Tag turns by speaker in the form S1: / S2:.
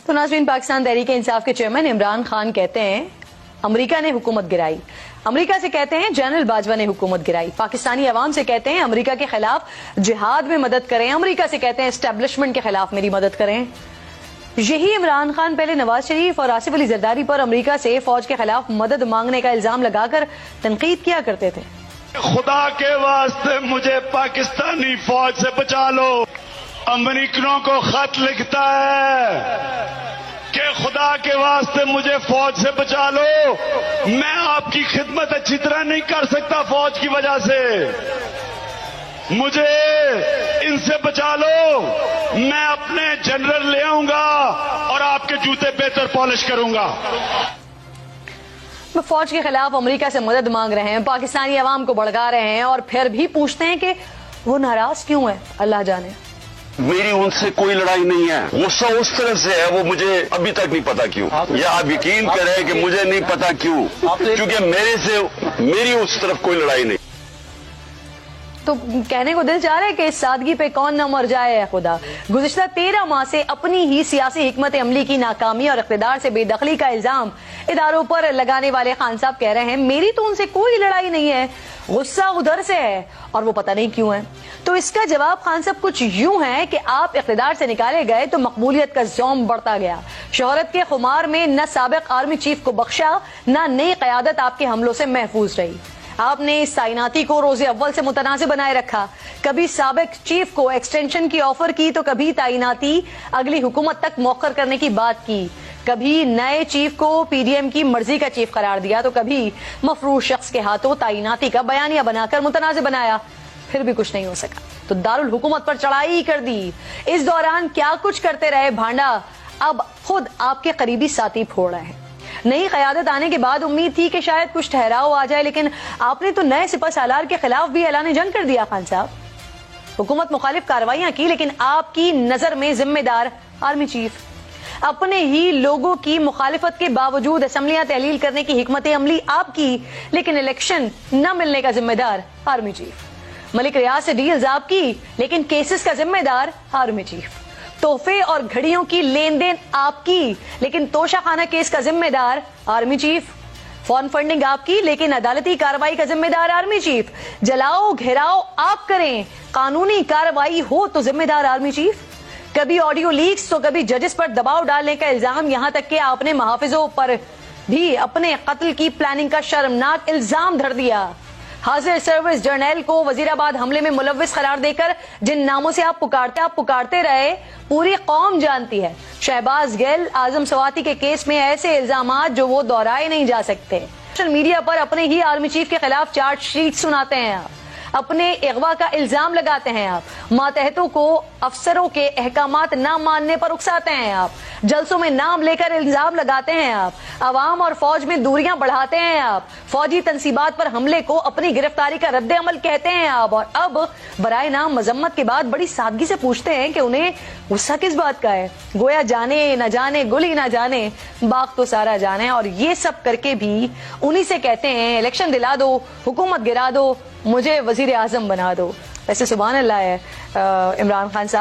S1: تو ناظرین، پاکستان تحریک انصاف کے چیئرمین عمران خان کہتے ہیں امریکہ نے حکومت گرائی. امریکہ سے کہتے ہیں جنرل باجوہ نے حکومت گرائی. پاکستانی عوام سے کہتے ہیں امریکہ کے خلاف جہاد میں مدد کریں. امریکہ سے کہتے ہیں اسٹیبلشمنٹ کے خلاف میری مدد کریں. یہی عمران خان پہلے نواز شریف اور آصف علی زرداری پر امریکہ سے فوج کے خلاف مدد مانگنے کا الزام لگا کر تنقید کیا کرتے تھے.
S2: خدا کے واسطے مجھے پاکستانی فوج سے بچا لو. امریکنوں کو خط لکھتا ہے کہ خدا کے واسطے مجھے فوج سے بچا لو. میں آپ کی خدمت اچھی طرح نہیں کر سکتا فوج کی وجہ سے. مجھے ان سے بچا لو. میں اپنے جنرل لے آؤں گا اور آپ کے جوتے بہتر پالش کروں گا.
S1: فوج کے خلاف امریکہ سے مدد مانگ رہے ہیں، پاکستانی عوام کو بھڑکا رہے ہیں اور پھر بھی پوچھتے ہیں کہ وہ ناراض کیوں ہے. اللہ جانے.
S3: میری ان سے کوئی لڑائی نہیں ہے. غصہ اس طرح سے ہے وہ مجھے ابھی تک نہیں پتا کیوں. یا آپ یقین کریں کہ مجھے نہیں پتا کیوں، کیونکہ میری اس طرف کوئی لڑائی نہیں.
S1: تو کہنے کو دل چاہ رہا ہے کہ اس سادگی پہ کون نہ مر جائے ہے خدا. گزشتہ 13 ماہ سے اپنی ہی سیاسی حکمت عملی کی ناکامی اور اقتدار سے بے دخلی کا الزام اداروں پر لگانے والے خان صاحب کہہ رہے ہیں میری تو ان سے کوئی لڑائی نہیں ہے، غصہ ادھر سے ہے اور وہ پتہ نہیں کیوں ہے. تو اس کا جواب خان صاحب کچھ یوں ہے کہ آپ اقتدار سے نکالے گئے تو مقبولیت کا زوم بڑھتا گیا. شہرت کے خمار میں نہ سابق آرمی چیف کو بخشا، نہ نئی قیادت آپ کے حملوں سے محفوظ رہی. آپ نے اس تعیناتی کو روز اول سے متنازع بنائے رکھا. کبھی سابق چیف کو ایکسٹینشن کی آفر کی تو کبھی تعیناتی اگلی حکومت تک موخر کرنے کی بات کی. کبھی نئے چیف کو پی ڈی ایم کی مرضی کا چیف قرار دیا تو کبھی مفروض شخص کے ہاتھوں تعیناتی کا بیانیہ بنا کر متنازع بنایا. پھر بھی کچھ نہیں ہو سکا تو دارالحکومت پر چڑھائی کر دی. اس دوران کیا کچھ کرتے رہے بھانڈا اب خود آپ کے قریبی ساتھی پھوڑ رہے ہیں. نئی قیادت آنے کے بعد امید تھی کہ شاید کچھ ٹھہراؤ آ جائے، لیکن آپ نے تو نئے سپہ سالار کے خلاف بھی اعلان جنگ کر دیا. خان صاحب، حکومت مخالف کارروائیاں کی لیکن آپ کی نظر میں ذمہ دار آرمی چیف. اپنے ہی لوگوں کی مخالفت کے باوجود اسمبلیاں تحلیل کرنے کی حکمت عملی آپ کی، لیکن الیکشن نہ ملنے کا ذمہ دار آرمی چیف. ملک ریاض سے ڈیلز آپ کی لیکن کیسز کا ذمہ دار آرمی چیف. تحفے اور گھڑیوں کی لین دین آپ کی لیکن توشہ خانہ کیس کا ذمہ دار آرمی چیف. فون فنڈنگ آپ کی لیکن عدالتی کارروائی کا ذمہ دار آرمی چیف. جلاؤ گھیراؤ آپ کریں، قانونی کارروائی ہو تو ذمہ دار آرمی چیف. کبھی آڈیو لیکس تو کبھی ججز پر دباؤ ڈالنے کا الزام، یہاں تک کہ آپ نے محافظوں پر بھی اپنے قتل کی پلاننگ کا شرمناک الزام دھر دیا. حاضر سروس جرنیل کو وزیر آباد حملے میں ملوث قرار دے کر جن ناموں سے آپ پکارتے رہے پوری قوم جانتی ہے. شہباز گل، اعظم سواتی کے کیس میں ایسے الزامات جو وہ دہرائے نہیں جا سکتے. سوشل میڈیا پر اپنے ہی آرمی چیف کے خلاف چارج شیٹ سناتے ہیں آپ، اپنے اغوا کا الزام لگاتے ہیں آپ، ماتحتوں کو افسروں کے احکامات نہ ماننے پر اکساتے ہیں آپ، جلسوں میں نام لے کر الزام لگاتے ہیں آپ، عوام اور فوج میں دوریاں بڑھاتے ہیں آپ، فوجی تنصیبات پر حملے کو اپنی گرفتاری کا رد عمل کہتے ہیں آپ، اور اب برائے نام مذمت کے بعد بڑی سادگی سے پوچھتے ہیں کہ انہیں غصہ کس بات کا ہے. گویا جانے نہ جانے گلی نہ جانے باغ تو سارا جانے. اور یہ سب کر کے بھی انہی سے کہتے ہیں الیکشن دلا دو، حکومت گرا دو، مجھے وزیر اعظم بنا دو. ویسے سبحان اللہ ہے عمران خان صاحب.